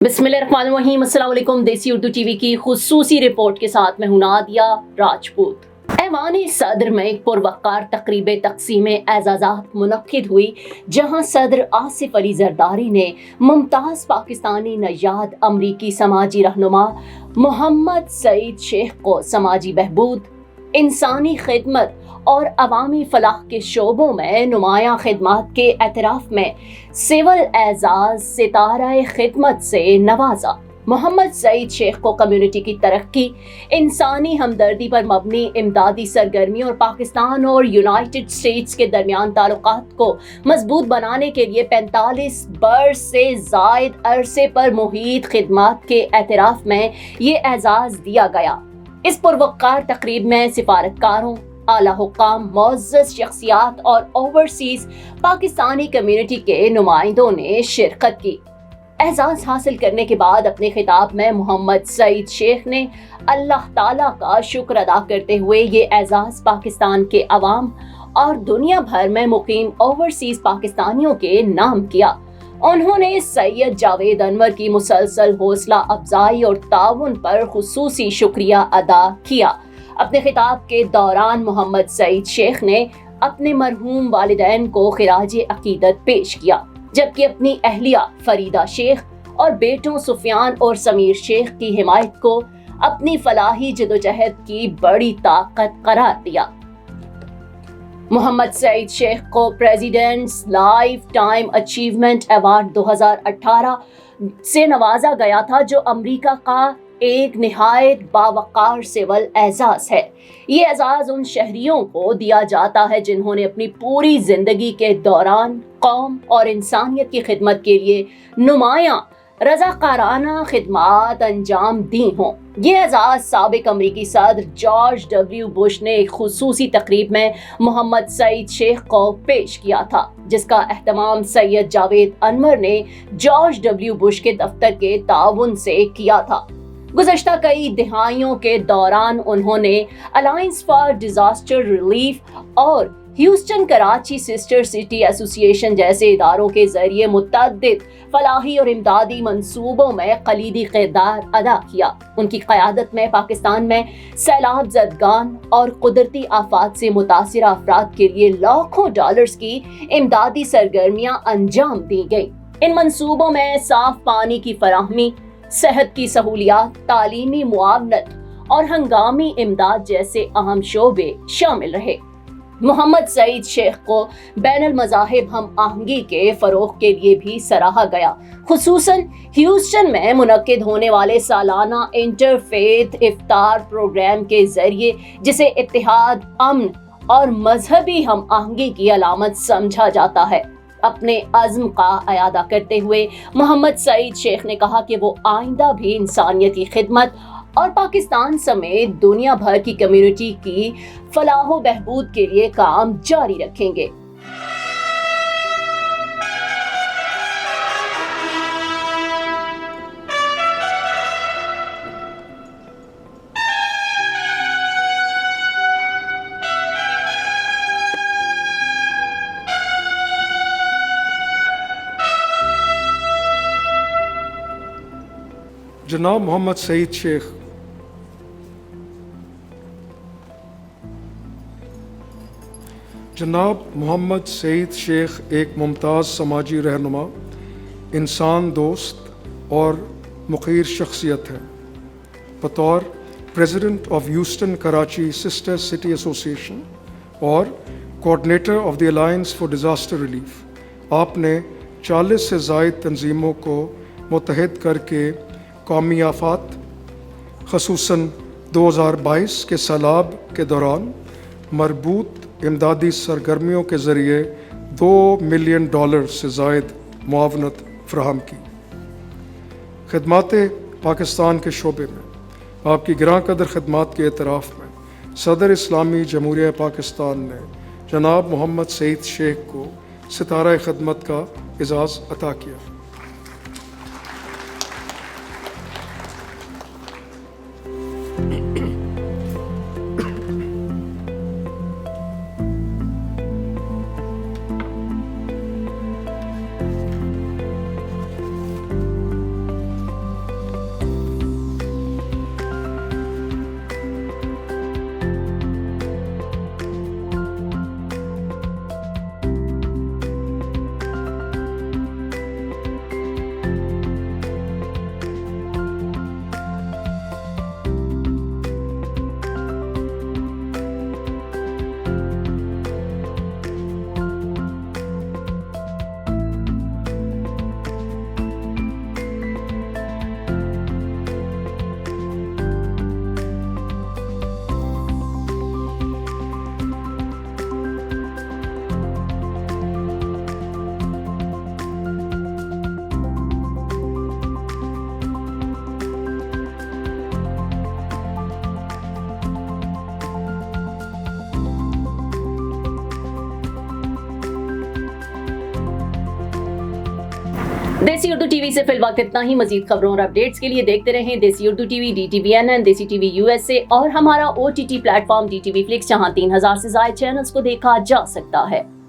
बिस्मिल्लाहिर्रहमानिर्रहीम, अस्सलाम वालेकुम। देसी उर्दू टीवी की खुसूसी रिपोर्ट के साथ मैं हूं नादिया राजपूत। ऐवान सदर में एक पुरवकार तकरीब तकसीम एजाज़ात मुनक्किद हुई, जहां सदर आसिफ अली जरदारी ने मुमताज़ पाकिस्तानी नयाद अमरीकी समाजी रहनुमा मोहम्मद सईद शेख को समाजी बहबूद, इंसानी खिदमत और अवामी फलाह के शोबों में नुमायां खिदमत के एतराफ़ में सिविल एजाज़ सितारा खिदमत से नवाजा। मोहम्मद सईद शेख को कम्युनिटी की तरक्की, इंसानी हमदर्दी पर मबनी इमदादी सरगर्मी और पाकिस्तान और यूनाइटेड स्टेट्स के दरमियान ताल्लुकात को मजबूत बनाने के लिए 45 बरस से जायद अरसे पर मुहीत खिदमत के एतराफ़ में ये एजाज़ दिया गया। इस पुरवकार तकरीब में सिफारतकारों, आला हुक्काम, मुअज़्ज़ज़ शख्सियात और ओवरसीज पाकिस्तानी कम्युनिटी के नुमाइंदों ने शिरकत की। एजाज़ हासिल करने के बाद अपने खिताब में मोहम्मद सईद शेख ने अल्लाह ताला का शुक्र अदा करते हुए ये एजाज़ पाकिस्तान के अवाम और दुनिया भर में मुकीम ओवरसीज पाकिस्तानियों के नाम किया। उन्होंने सैयद जावेद अनवर की मुसलसल हौसला अफजाई और ताउन पर खुसूसी शुक्रिया अदा किया। अपने खिताब के दौरान मोहम्मद सईद शेख ने अपने मरहूम वालिदैन को खिराज अकीदत पेश किया, जबकि अपनी अहलिया फरीदा शेख और बेटों सुफियान और समीर शेख की हिमायत को अपनी फलाही जदोजहद की बड़ी ताकत करार दिया। मोहम्मद सईद शेख को presidents lifetime achievement award 2018 से नवाजा गया था, जो अमेरिका का एक निहायत बावकार सिविल एजाज है। ये एजाज उन शहरियों को दिया जाता है जिन्होंने अपनी पूरी जिंदगी के दौरान कौम और इंसानियत की खिदमत के लिए नुमायां रज़ाकाराना खिदमत अंजाम दी हों। ये एजाज साबिक अमरीकी सदर जॉर्ज डब्ल्यू बुश ने एक खुसूसी तकरीब में मोहम्मद सईद शेख को पेश किया था, जिसका एहतमाम सैयद जावेद अनवर ने जॉर्ज डब्ल्यू बुश के दफ्तर के ताउन से किया था। गुज़श्ता कई दिहाइयों के दौरान उन्होंने अलायंस फॉर डिजास्टर रिलीफ और Houston Karachi sister city association जैसे इदारों के जरिए मुतअद्दिद फलाही और इमदादी मंसूबों में कलीदी किरदार अदा किया। उनकी क़यादत में पाकिस्तान में सैलाब ज़दगान और कुदरती आफात से मुतासिर अफराद के लिए लाखों डॉलर्स की इमदादी सरगर्मियां अंजाम दी गई। इन मंसूबों में साफ पानी की फराहमी, सेहत की सहूलियात, तालीमी मुआवनत और हंगामी इमदाद जैसे अहम शोबे शामिल रहे। मोहम्मद सईद शेख को बैनुल मज़ाहिब हम आहंगी के फ़रोग़ के लिए भी सराहा गया, खुसूसन ह्यूस्टन में मुनक्किद होने वाले सालाना इंटरफेथ इफ्तार प्रोग्राम के जरिए, जिसे इत्तेहाद, अमन और मजहबी हम आहंगी की अलामत समझा जाता है। अपने अज़्म का अयादा करते हुए मोहम्मद सईद शेख ने कहा कि वो आइंदा भी इंसानियत की खिदमत और पाकिस्तान समेत दुनिया भर की कम्युनिटी की फलाह व बहबूद के लिए काम जारी रखेंगे। जनाब मोहम्मद सईद शेख जनाब मोहम्मद सईद शेख एक मुमताज़ समाजी रहनुमा, इंसान दोस्त और मुखीर शख्सियत है। बतौर president of Houston Karachi sister city association और coordinator of the alliance for disaster relief, आपने 40 से ज़ायद तंजीमों को मुत्तहिद करके कौमी आफात, ख़ुसूसन 2022 के सैलाब के दौरान मरबूत इमदादी सरगर्मियों के ज़रिए $2 मिलियन से ज़ायद मुआवनत फ़राहम की। खिदमात पाकिस्तान के शोबे में आपकी गिरां कदर खिदमात के एतराफ़ में सदर इस्लामी जमहूरिया पाकिस्तान ने जनाब मोहम्मद सईद शेख को सितारा खिदमत का एजाज़ अता किया। देसी उर्दू टीवी से फिलहाल इतना ही। मजीद खबरों और अपडेट्स के लिए देखते रहें देसी उर्दू टीवी, DTVNN, देसी टीवी USA और हमारा OTT प्लेटफॉर्म DTV Flix, जहां 3000 से ज्यादा चैनल्स को देखा जा सकता है।